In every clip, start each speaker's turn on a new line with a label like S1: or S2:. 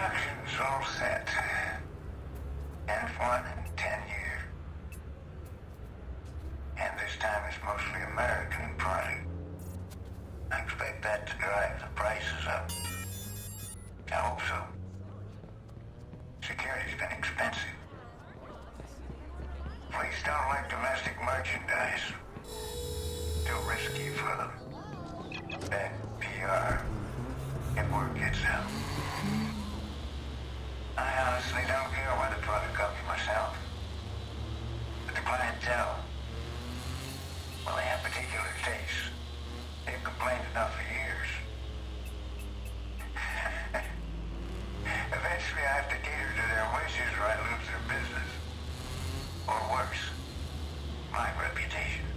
S1: Construction's all set. 10 for 10 years. And this time it's mostly American product. I expect that to drive the prices up. I hope so. Security's been expensive. Police don't like domestic merchandise. Too risky for them. Bad PR. If word gets out. I honestly don't care where the product comes myself. But the clientele, well, they have particular tastes. They've complained enough for years. Eventually I have to cater to their wishes or I lose their business. Or worse, my reputation.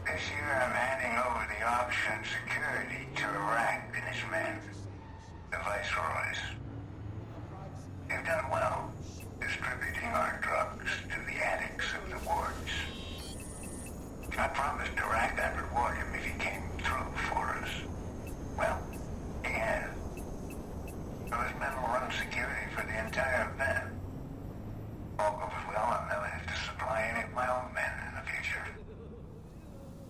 S1: This year I'm handing over the option security to Iraq and his men, the viceroys. They've done well distributing our drugs to the addicts of the wards. I promised Iraq I'd reward him if he came through for us. Well, he has. Those men will run security for the entire event. All goes well, I'll never have to supply any of my own men in the future.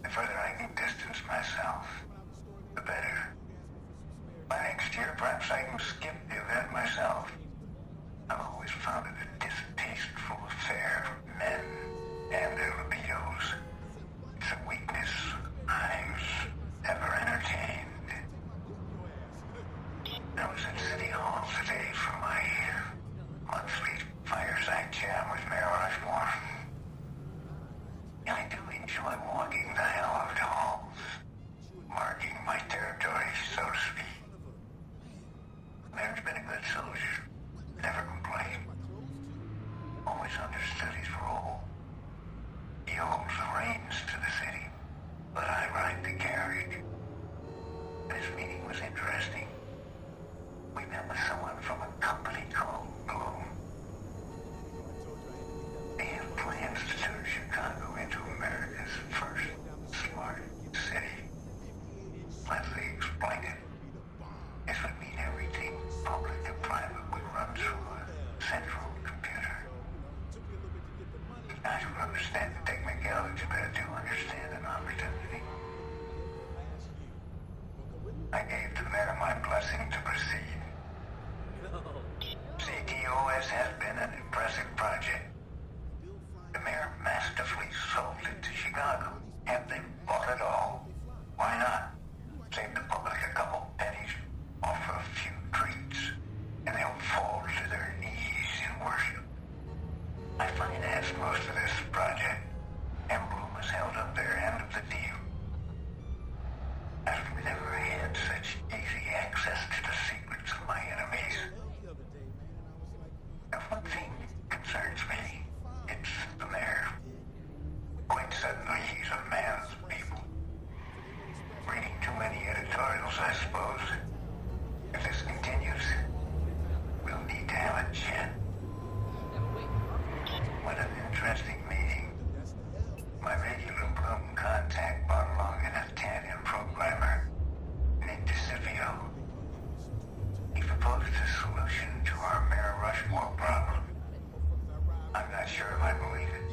S1: The further I can distance myself, the better. By next year, perhaps I can skip the event myself. I've always found it a distasteful affair, men and their libidos. It's a weakness I've never entertained. I was at City Hall today for my monthly fireside chat with Mayor Rushmore. I do enjoy walking the hallowed halls, marking my territory, so to speak. Mayor's been a good soldier, never complained. Always understood his role. He holds the reins to the city, but I ride the carriage. This meeting was interesting. We met with someone from a company called Bloom. They have plans to turn Chicago into America's first smart city. As they explained it, this would mean everything public and private would run through a central computer. I don't understand the technicalities, but I do understand an opportunity. I gave the mayor my blessing to proceed. CTOS has been an impressive project. The mayor masterfully sold it to Chicago. Have they bought it all? Why not? Save the public a couple pennies, offer a few treats, and they'll fall to their knees in worship. I financed most of this project, and Bloom has held up their end of the deal. I've never had such easy access to the secrets of my enemies. Now, one thing concerns me. It's the mayor. Quite suddenly, he's a man of the people. Reading too many editorials, I suppose. If this continues, we'll need to have a chat. What an interesting meeting. My regular Bloom contact brought along an Italian programmer named Scipio. He proposed a solution to our Mayor Rushmore problem. I'm not sure if I believe it.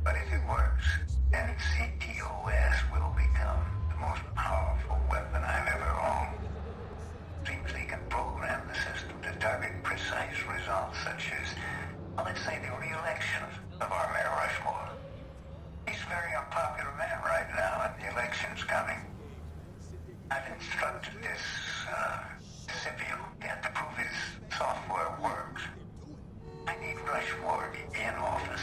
S1: But if it works, then CTOS will become the most powerful weapon I've ever owned. Seems they can program the system to target precise results such as, well, let's say the re-election of our Mayor Rushmore. He's a very unpopular man right now, and the election's coming. I've instructed this, Scipio, to prove his software works. I need Rushmore in office.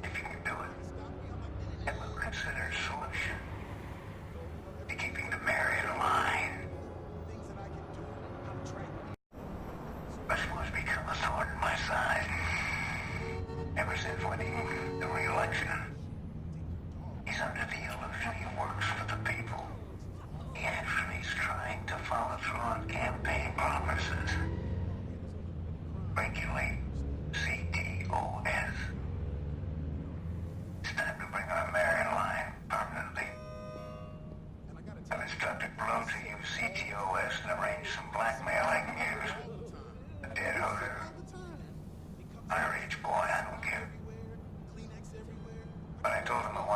S1: If you can do it, then we'll consider a solution to keeping the mayor in line. Rushmore's become a thorn in my side. Ever since winning the re-election, he's under the illusion he works for the people. He actually is trying to follow through on campaign promises. Regulate CT loan to use CTOS and arrange some blackmail I can use. A dead hooker. Underage boy, I don't care. But I told him I